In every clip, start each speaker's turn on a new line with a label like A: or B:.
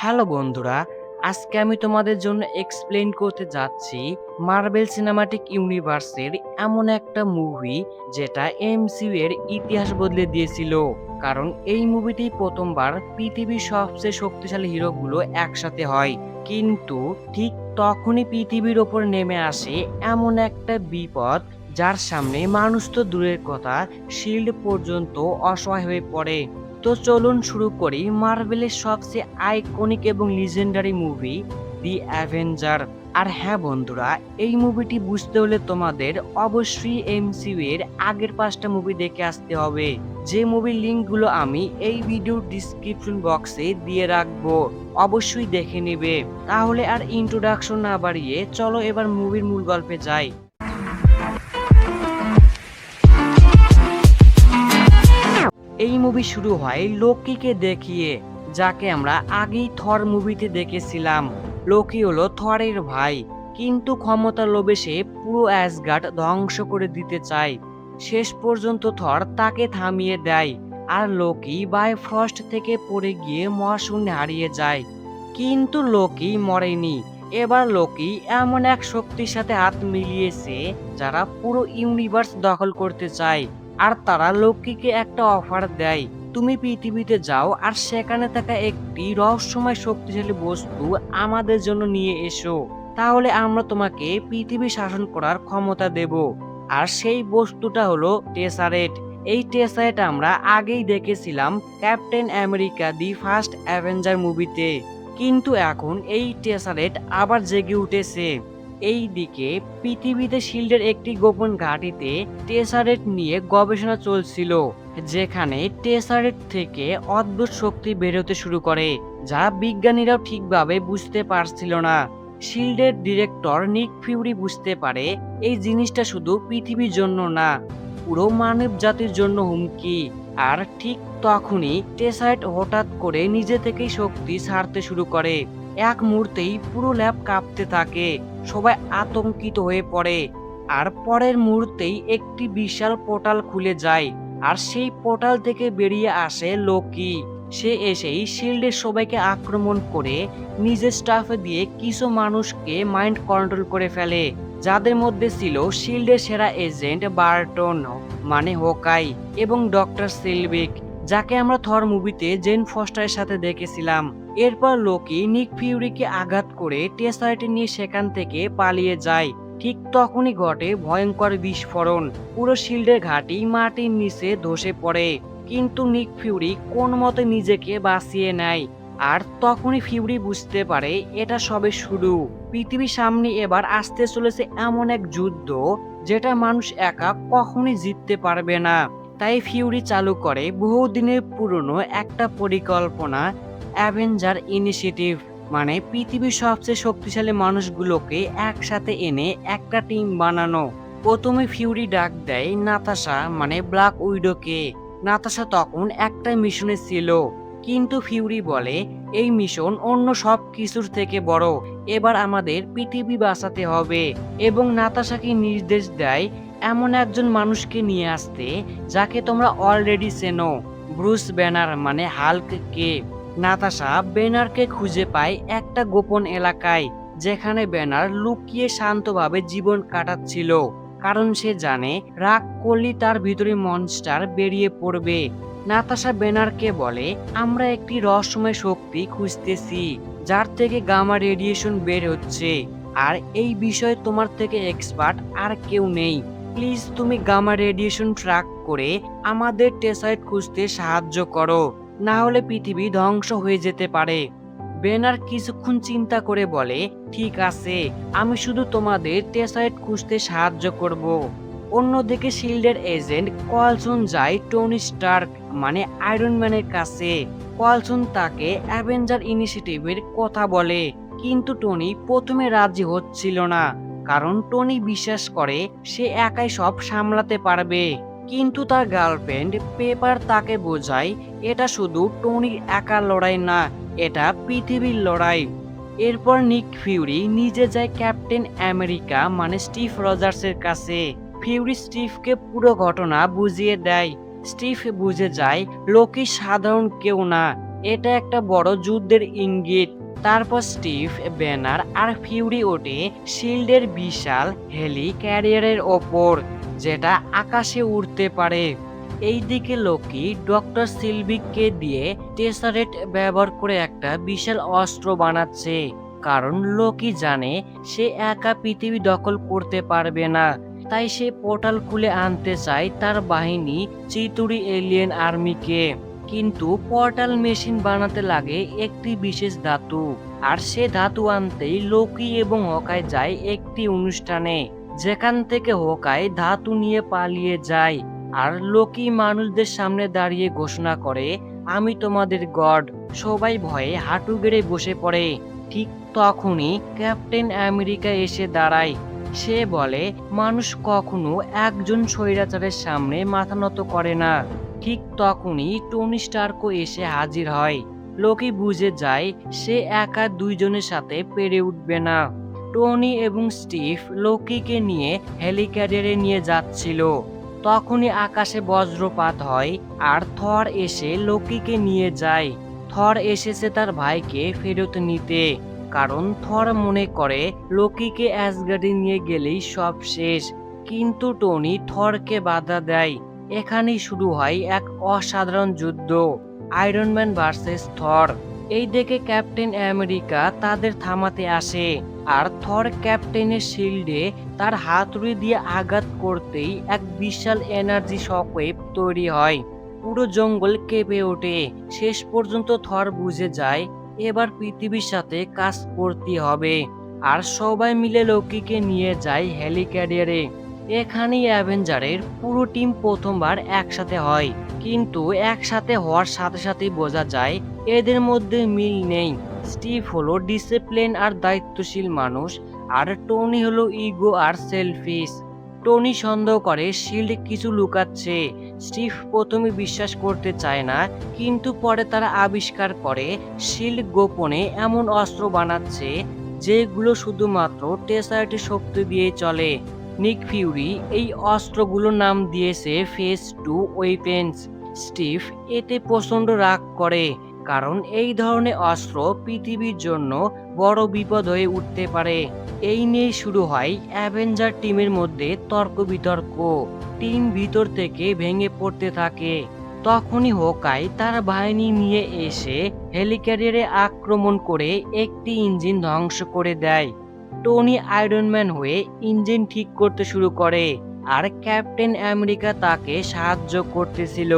A: Hello বন্ধুরা, আজকে আমি তোমাদের জন্য এক্সপ্লেইন করতে যাচ্ছি মার্বেল সিনেমাটিক ইউনিভার্সের এমন একটা মুভি যেটা এমসিইউ এর ইতিহাস বদলে দিয়েছিল। কারণ এই মুভিটি প্রথমবার পৃথিবীর সবচেয়ে শক্তিশালী হিরোগুলো একসাথে হয়, কিন্তু ঠিক তখনই পৃথিবীর ওপর নেমে আসে এমন একটা বিপদ যার সামনে মানুষ তো দূরের কথা, শিল্ড পর্যন্ত অসহায় হয়ে পড়ে। তো চলুন শুরু করি মার্ভেলের সবচেয়ে আইকনিক এবং লিজেন্ডারি মুভি দি অ্যাভেঞ্জার। আর হ্যাঁ বন্ধুরা, এই মুভিটি বুঝতে হলে তোমাদের অবশ্যই এমসিইউ এর আগের 5টা মুভি দেখে আসতে হবে, যে মুভির লিঙ্কগুলো আমি এই ভিডিওর ডিসক্রিপশন বক্সে দিয়ে রাখবো। অবশ্যই দেখে নেবে। তাহলে আর ইন্ট্রোডাকশন না বাড়িয়ে চলো এবার মুভির মূল গল্পে যাই। এই মুভি শুরু হয় লোকিকে দেখিয়ে, যাকে আমরা আগেই থর মুভিতে দেখেছিলাম। লোকি হলো থরের ভাই, কিন্তু ক্ষমতার লোভে সে পুরো অ্যাসগার্ড ধ্বংস করে দিতে চায়। শেষ পর্যন্ত থর তাকে থামিয়ে দেয়, আর লোকি বায়োফ্রস্ট থেকে পড়ে গিয়ে মহাশূন্যে হারিয়ে যায়। কিন্তু লোকি মরেনি। এবার লোকি এমন এক শক্তির সাথে হাত মিলিয়েছে যারা পুরো ইউনিভার্স দখল করতে চায়। আর তারা লোকিকে একটা অফার দেয়, তুমি পৃথিবীতে যাও আর সেখানে থাকা একটি রহস্যময় শক্তিশালী বস্তু আমাদের জন্য নিয়ে এসো, তাহলে আমরা তোমাকে পৃথিবী শাসন করার ক্ষমতা দেব। আর সেই বস্তুটা হলো টেসারেট। এই টেসারেট আমরা আগেই দেখেছিলাম captain America the first Avenger মুভিতে, কিন্তু এখন এই টেসারেট আবার জেগে উঠেছে। এই দিকে পৃথিবীতে শিল্ডের একটি গোপন ঘাঁটিতে টেসারেট নিয়ে গবেষণা চলছিল, যেখানে টেসারেট থেকে অদ্ভুত শক্তি বেরোতে শুরু করে, যা বিজ্ঞানীরাও ঠিকভাবে বুঝতে পারছিল না। শিল্ডের ডিরেক্টর নিক ফিউরি বুঝতে পারে এই জিনিসটা শুধু পৃথিবীর জন্য না, পুরো মানব জাতির জন্য হুমকি। আর ঠিক তখনই টেসারেট হঠাৎ করে নিজে থেকেই শক্তি ছাড়তে শুরু করে। এক মুহূর্তেই পুরো ল্যাব কাঁপতে থাকে, সবাই আতঙ্কিত হয়ে পড়ে। আর পরের মুহূর্তেই একটি বিশাল পোর্টাল খুলে যায়, আর সেই পোর্টাল থেকে বেরিয়ে আসে লোকি। সে এসেই শিল্ডের সবাইকে আক্রমণ করে নিজের স্টাফে দিয়ে কিছু মানুষকে মাইন্ড কন্ট্রোল করে ফেলে, যাদের মধ্যে ছিল শিল্ডের সেরা এজেন্ট বার্টন মানে হোকাই এবং ডক্টর সিলভিক, যাকে আমরা থর মুভিতে জেন ফস্টারের সাথে দেখেছিলাম। এরপর লোকি নিক ফিউরিকে আঘাত করে টেসারেট নিয়ে সেখান থেকে পালিয়ে যায়। ঠিক তখনই ঘটে ভয়ঙ্কর বিস্ফোরণ, পুরো শিল্ডের ঘাঁটি মাটির নিচে ধসে পড়ে। কিন্তু নিক ফিউরি কোন মতে নিজেকে বাঁচিয়ে নেয়। আর তখনই ফিউরি বুঝতে পারে এটা সবে শুরু। পৃথিবীর সামনে এবার আসতে চলেছে এমন এক যুদ্ধ যেটা মানুষ একা কখনোই জিততে পারবে না। তাই ফিউরি চালু করে বহুদিনের পুরনো একটা পরিকল্পনা, অ্যাভেঞ্জার ইনিশিয়েটিভ, মানে পৃথিবীর সবচেয়ে শক্তিশালী মানুষগুলোকে একসাথে এনে একটা টিম বানানো। প্রথমে ফিউরি ডাক দেয় নাতাশা মানে ব্ল্যাক উইডোকে। নাতাশা তখন একটা মিশনে ছিল, কিন্তু ফিউরি বলে এই মিশন অন্য সব কিছুর থেকে বড়, এবার আমাদের পৃথিবী বাঁচাতে হবে। এবং নাতাশাকে নির্দেশ দেয় এমন একজন মানুষকে নিয়ে আসতে যাকে তোমরা অলরেডি চেনো, ব্রুস ব্যানার মানে হাল্ককে। নাতাশা ব্যানারকে খুঁজে পায় একটা গোপন এলাকায়, যেখানে ব্যানার লুকিয়ে শান্তভাবে জীবন কাটাচ্ছিল, কারণ সে জানে রাগ করলে তার ভিতরে মনস্টার বেরিয়ে পড়বে। নাতাশা ব্যানারকে বলে, আমরা একটি রহস্যময় শক্তি খুঁজতেছি যার থেকে গামা রেডিয়েশন বের হচ্ছে, আর এই বিষয়ে তোমার থেকে এক্সপার্ট আর কেউ নেই। প্লিজ তুমি গামা রেডিয়েশন ট্র্যাক করে আমাদের টেসাইট খুঁজতে সাহায্য করো, না হলে পৃথিবী ধ্বংস হয়ে যেতে পারে। বেনার কিছুক্ষণ চিন্তা করে বলে, ঠিক আছে, আমি শুধু তোমাদের টেসাইট খুঁজতে সাহায্য করব। অন্যদিকে শিল্ডের এজেন্ট কলসন যায় টনি স্টার্ক মানে আয়রন ম্যানের কাছে। কলসন তাকে অ্যাভেঞ্জার ইনিশিয়েটিভের কথা বলে, কিন্তু টনি প্রথমে রাজি হচ্ছিল না, কারণ টনি বিশ্বাস করে সে একাই সব সামলাতে পারবে। কিন্তু তার গার্লফ্রেন্ড পেপার তাকে বোঝায় এটা শুধু টনির একার লড়াই না, এটা পৃথিবীর লড়াই। এরপর নিক ফিউরি নিজে যায় ক্যাপ্টেন আমেরিকা মানে স্টিভ রজার্সের কাছে। ফিউরি স্টিভকে পুরো ঘটনা বুঝিয়ে দেয়। স্টিভ বুঝে যায় লোকি সাধারণ কেউ না, এটা একটা বড় যুদ্ধের ইঙ্গিত। তারপর স্টিভ, ব্যানার আর ফিউরি ওঠে শিল্ডের বিশাল হেলি ক্যারিয়ারের ওপর, যেটা আকাশে উড়তে পারে। এইদিকে লোকি ডক্টর সিলভিককে দিয়ে টেসারেট ব্যবহার করে একটা বিশাল অস্ত্র বানাচ্ছে, কারণ লোকি জানে সে একা পৃথিবী দখল করতে পারবে না। তাই সে পোর্টাল খুলে আনতে চায় তার বাহিনী চিতুরি এলিয়েন আর্মিকে। কিন্তু পোর্টাল মেশিন বানাতে লাগে একটি বিশেষ ধাতু, আর সে ধাতু আনতেই লোকি এবং হকাই যায় একটি অনুষ্ঠানে, যেখান থেকে হকাই ধাতু নিয়ে পালিয়ে যায়। আর লোকি মানুষদের সামনে দাঁড়িয়ে ঘোষণা করে, আমি তোমাদের গড। সবাই ভয়ে হাঁটু গেড়ে বসে পড়ে। ঠিক তখনই ক্যাপ্টেন আমেরিকা এসে দাঁড়ায়। সে বলে, মানুষ কখনো একজন স্বৈরাচারের সামনে মাথা নত করে না। ঠিক তখনই টনি স্টার্কও এসে হাজির হয়। লোকি বুঝে যায় সে একা দুইজনের সাথে পেরে উঠবে না। টনি এবং স্টিভ লোকিকে নিয়ে হেলিক্যারিয়ারে নিয়ে যাচ্ছিল। তখনই আকাশে বজ্রপাত হয় আর থর এসে লোকিকে নিয়ে যায়। থর এসেছে তার ভাইকে ফেরত নিতে, কারণ থর মনে করে লোকিকে অ্যাসগার্ডে নিয়ে গেলেই সব শেষ। কিন্তু টনি থরকে বাধা দেয়। এখানেই শুরু হয় এক অসাধারণ যুদ্ধ, আয়রন ম্যান ভার্সেস থর। এই দেখে ক্যাপ্টেন আমেরিকা তাদের থামাতে আসে, আর থর ক্যাপ্টেনের শিল্ডে তার হাতুড়ি দিয়ে আঘাত করতেই এক বিশাল এনার্জি শকওয়েভ তৈরি হয়। পুরো জঙ্গল কেঁপে ওঠে। শেষ পর্যন্ত থর বুঝে যায় এবার পৃথিবীর সাথে কাজ করতে হবে, আর সবাই মিলে লোকিকে নিয়ে যায় হেলিক্যারিয়ারে। এখানেই অ্যাভেঞ্জারের পুরো টিম প্রথমবার একসাথে হয়, কিন্তু একসাথে হওয়ার সাথে সাথেই বোঝা যায় এদের মধ্যে মিল নেই। স্টিভ হলো ডিসিপ্লিন আর দায়িত্বশীল মানুষ, আর টনি হলো ইগো আর সেলফিশ। টনি সন্দেহ করে শিল্ড কিছু লুকাচ্ছে। স্টিভ প্রথমে বিশ্বাস করতে চায় না, কিন্তু পরে তারা আবিষ্কার করে শিল্ড গোপনে এমন অস্ত্র বানাচ্ছে যেগুলো শুধুমাত্র টেসারেটের শক্তি দিয়ে চলে। নিক ফিউরি এই অস্ত্রগুলোর নাম দিয়েছে ফেস টু ওয়েপেন্স। স্টিভ এতে প্রচণ্ড রাগ করে, কারণ এই ধরনের অস্ত্র পৃথিবীর জন্য বড় বিপদ হয়ে উঠতে পারে। এই নিয়ে শুরু হয় অ্যাভেঞ্জার টিমের মধ্যে তর্ক বিতর্ক। টিম ভিতর থেকে ভেঙে পড়তে থাকে। তখনই হোকাই তার বাহিনী নিয়ে এসে হেলিক্যারিয়ারে আক্রমণ করে একটি ইঞ্জিন ধ্বংস করে দেয়। টনি আয়রন ম্যান হয়ে ইঞ্জিন ঠিক করতে শুরু করে, আর ক্যাপ্টেন আমেরিকা তাকে সাহায্য করতেছিল।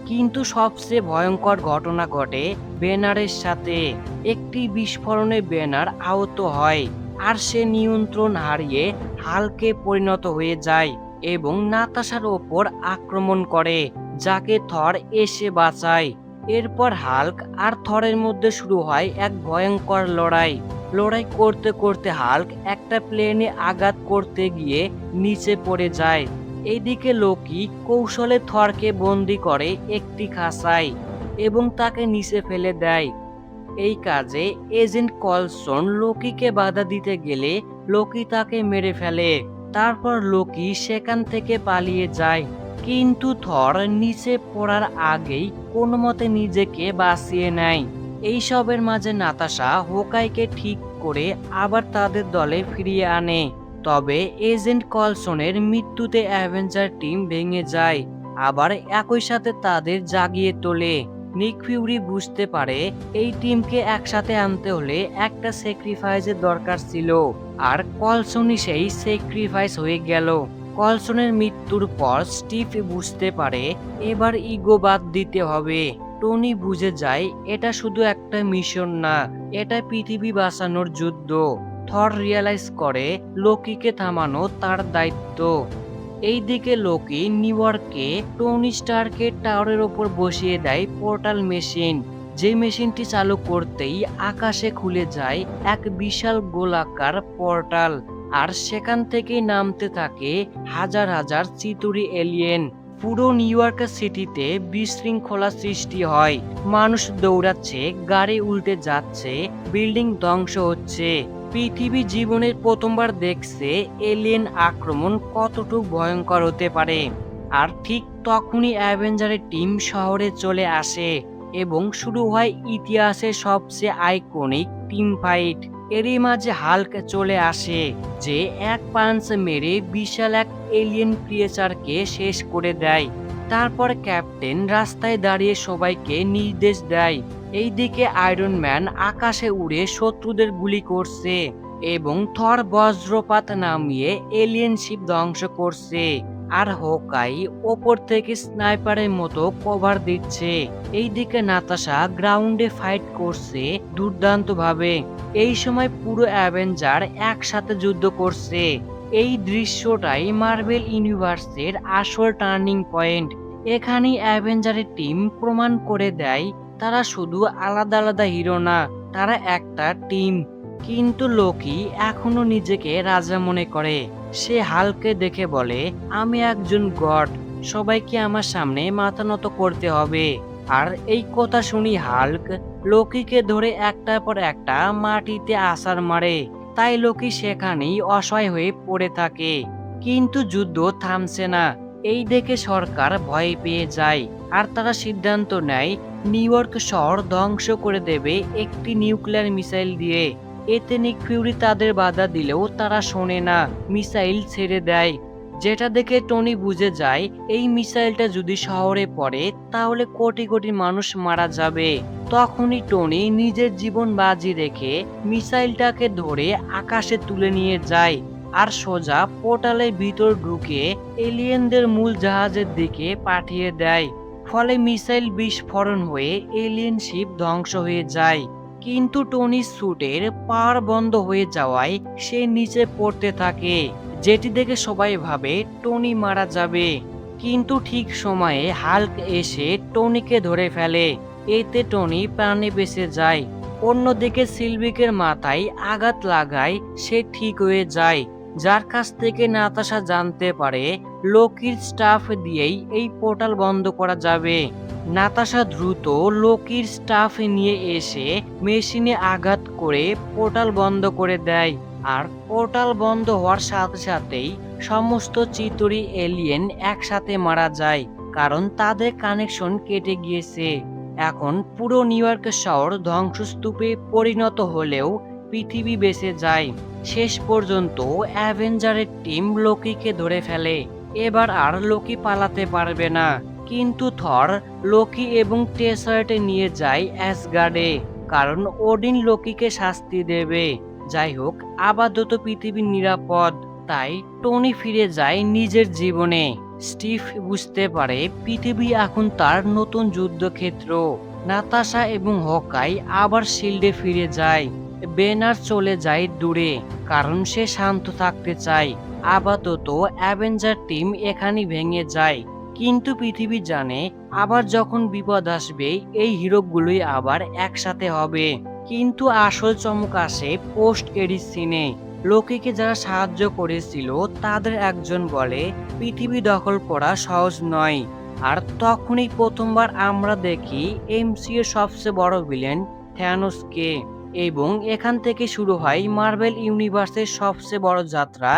A: কিন্তু সবচেয়ে ভয়ঙ্কর ঘটনা ঘটে ব্যানারের সাথে। একটি বিস্ফোরণে ব্যানার আহত হয়, আর সে নিয়ন্ত্রণ হারিয়ে হালকে পরিণত হয়ে যায় এবং নাতাশার ওপর আক্রমণ করে, যাকে থর এসে বাঁচায়। এরপর হাল্ক আর থরের মধ্যে শুরু হয় এক ভয়ঙ্কর লড়াই। লড়াই করতে করতে হাল্ক একটা প্লেনে আঘাত করতে গিয়ে নিচে পড়ে যায়। এইদিকে লোকি কৌশলে থরকে বন্দি করে একটি খাঁচায় এবং তাকে নিচে ফেলে দেয়। এই কাজে এজেন্ট কলসন লোকিকে বাধা দিতে গেলে লোকি তাকে মেরে ফেলে। তারপর লোকি সেখান থেকে পালিয়ে যায়, কিন্তু থর নিচে পড়ার আগেই কোনো মতে নিজেকে বাঁচিয়ে নেয়। এইসবের মাঝে নাতাশা হোকাইকে ঠিক করে আবার তাদের দলে ফিরিয়ে আনে। তবে এজেন্ট কলসনের মৃত্যুতে অ্যাভেঞ্জার টিম ভেঙে যায়, আবার একই সাথে তাদের জাগিয়ে তোলে। নিক ফিউরি বুঝতে পারে এই টিমকে একসাথে আনতে হলে একটা স্যাক্রিফাইসের দরকার ছিল, আর কলসনই সেই স্যাক্রিফাইস হয়ে গেল। কলসনের মৃত্যুর পর স্টিভ বুঝতে পারে এবার ইগো বাদ দিতে হবে। টনি বুঝে যায় এটা শুধু একটা মিশন না, এটা পৃথিবী বাঁচানোর যুদ্ধ। থর রিয়ালাইজ করে লোকিকে থামানো তার দায়িত্ব। এইদিকে লোকি নিউ ইয়র্কে টনি স্টার্কের টাওয়ারের ওপর বসিয়ে দেয় পোর্টাল মেশিন। যে মেশিনটি চালু করতেই আকাশে খুলে যায় এক বিশাল গোলাকার পোর্টাল, আর সেখান থেকেই নামতে থাকে হাজার হাজার চিতুরি এলিয়েন। পুরো নিউ ইয়র্ক সিটিতে বিশৃঙ্খলা সৃষ্টি হয়। মানুষ দৌড়াচ্ছে, গাড়ি উল্টে যাচ্ছে, বিল্ডিং ধ্বংস হচ্ছে। পৃথিবী জীবনের প্রথমবার দেখছে এলিয়েন আক্রমণ কতটুকু ভয়ঙ্কর হতে পারে। আর ঠিক তখনই অ্যাভেঞ্জারের টিম শহরে চলে আসে। এবং শুরু হয় ইতিহাসের সবচেয়ে আইকনিক টিম ফাইট। এরই মাঝে হাল্ক চলে আসে, যে এক পাঞ্চ মেরে বিশাল এক এলিয়েন ক্রিয়েচারকে শেষ করে দেয়। তারপর ক্যাপ্টেন রাস্তায় দাঁড়িয়ে সবাইকে নির্দেশ দেয়। এইদিকে আয়রন ম্যান আকাশে উড়ে শত্রুদের গুলি করছে এবং থর বজ্রপাত নামিয়ে এলিয়েন শিপ ধ্বংস করছে। আর হোকাই ওপর থেকে স্নাইপারের মতো কভার দিচ্ছে। এইদিকে নাতাশা গ্রাউন্ডে ফাইট করছে দুর্দান্ত ভাবে। এই সময় পুরো অ্যাভেঞ্জার একসাথে যুদ্ধ করছে। এই দৃশ্যটাই মার্বেল ইউনিভার্সের আসল টার্নিং পয়েন্ট। এখানেই অ্যাভেঞ্জারের টিম প্রমাণ করে দেয় তারা শুধু আলাদা আলাদা হিরো না, তারা একটা টিম। কিন্তু লোকি এখনো নিজেকে রাজা মনে করে। সে হাল্ককে দেখে বলে, আমি একজন গড, সবাইকে আমার সামনে মাথা নত করতে হবে। আর এই কথা শুনি হাল্ক লোকিকে ধরে একটার পর একটা মাটিতে আছাড় মারে। তাই লোকি সেখানেই অসহায় হয়ে পড়ে থাকে। কিন্তু যুদ্ধ থামছে না। এই দেখে সরকার ভয় পেয়ে যায় আর তারা সিদ্ধান্ত নেয় নিউ ইয়র্ক শহর ধ্বংস করে দেবে একটি নিউক্লিয়ার মিসাইল দিয়ে। এতে নিক ফিউরি তাদের বাধা দিলেও তারা শোনে না, মিসাইল ছেড়ে দেয়। যেটা দেখে টনি বুঝে যায় এই মিসাইলটা যদি শহরে পড়ে তাহলে কোটি কোটি মানুষ মারা যাবে। তখনই টনি নিজের জীবন বাজি রেখে মিসাইলটাকে ধরে আকাশে তুলে নিয়ে যায় আর সোজা পোর্টালের ভিতর ঢুকে এলিয়েনদের মূল জাহাজের দিকে পাঠিয়ে দেয়। ফলে মিসাইল বিস্ফোরণ হয়ে এলিয়েন শিপ ধ্বংস হয়ে যায়। কিন্তু টনির স্যুটের পাওয়ার বন্ধ হয়ে যাওয়ায় সে নিচে পড়তে থাকে, যেটি দেখে সবাই ভাবে টনি মারা যাবে। কিন্তু ঠিক সময়ে হাল্ক এসে টনিকে ধরে ফেলে। এতে টনি প্রাণে বেঁচে যায়। অন্যদিকে সিলভিকের মাথায় আঘাত লাগায় সে ঠিক হয়ে যায়, যার কাছ থেকে নাতাশা জানতে পারে লোকির স্টাফ দিয়েই এই পোর্টাল বন্ধ করা যাবে। নাতাশা দ্রুত লোকির স্টাফ নিয়ে এসে মেশিনে আঘাত করে পোর্টাল বন্ধ করে দেয়। আর পোর্টাল বন্ধ হওয়ার সাথে সাথেই সমস্ত চিতরি এলিয়েন একসাথে মারা যায়, কারণ তাদের কানেকশন কেটে গিয়েছে। এখন পুরো নিউ ইয়র্ক শহর ধ্বংসস্তূপে পরিণত হলেও পৃথিবী বেঁচে যায়। শেষ পর্যন্ত অ্যাভেঞ্জারের টিম লোকিকে ধরে ফেলে। এবার আর লোকি পালাতে পারবে না। কিন্তু থর লোকি এবং টেসার্টে নিয়ে যায় অ্যাসগার্ডে, কারণ ওডিন লোকিকে শাস্তি দেবে। যাই হোক, আপাতত পৃথিবী নিরাপদ। তাই টনি ফিরে যায় নিজের জীবনে। স্টিভ বুঝতে পারে পৃথিবী এখন তার নতুন যুদ্ধক্ষেত্র। নাতাশা এবং হকাই আবার শিল্ডে ফিরে যায়। বেনার চলে যায় দূরে, কারণ সে শান্ত থাকতে চায়। আপাতত অ্যাভেঞ্জার টিম এখানেই ভেঙে যায়। কিন্তু পৃথিবী জানে আবার যখন বিপদ আসবে এই হিরোগুলোই আবার একসাথে হবে। কিন্তু আসল চমক আসে পোস্ট ক্রেডিট সিনে। লোকিকে যারা সাহায্য করেছিল তাদের একজন বলে পৃথিবী দখল করা সহজ নয়। আর তখনই প্রথমবার আমরা দেখি এমসিইউ সবচেয়ে বড় ভিলেন থ্যানোসকে। এবং এখান থেকে শুরু হয় মার্বেল ইউনিভার্সের সবচেয়ে বড় যাত্রা,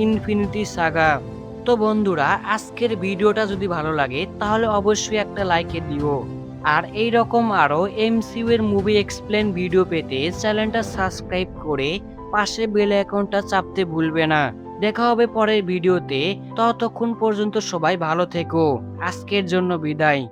A: ইনফিনিটি সাগা। তো বন্ধুরা, আজকের ভিডিওটা যদি ভালো লাগে তাহলে অবশ্যই একটা লাইকে দিও। আর এই রকম আরো এমসিইউ এর মুভি এক্সপ্লেন ভিডিও পেতে চ্যানেলটা সাবস্ক্রাইব করে পাশে বেল আইকনটা চাপতে ভুলবে না। দেখা হবে পরের ভিডিওতে। ততক্ষণ পর্যন্ত সবাই ভালো থেকো। আজকের জন্য বিদায়।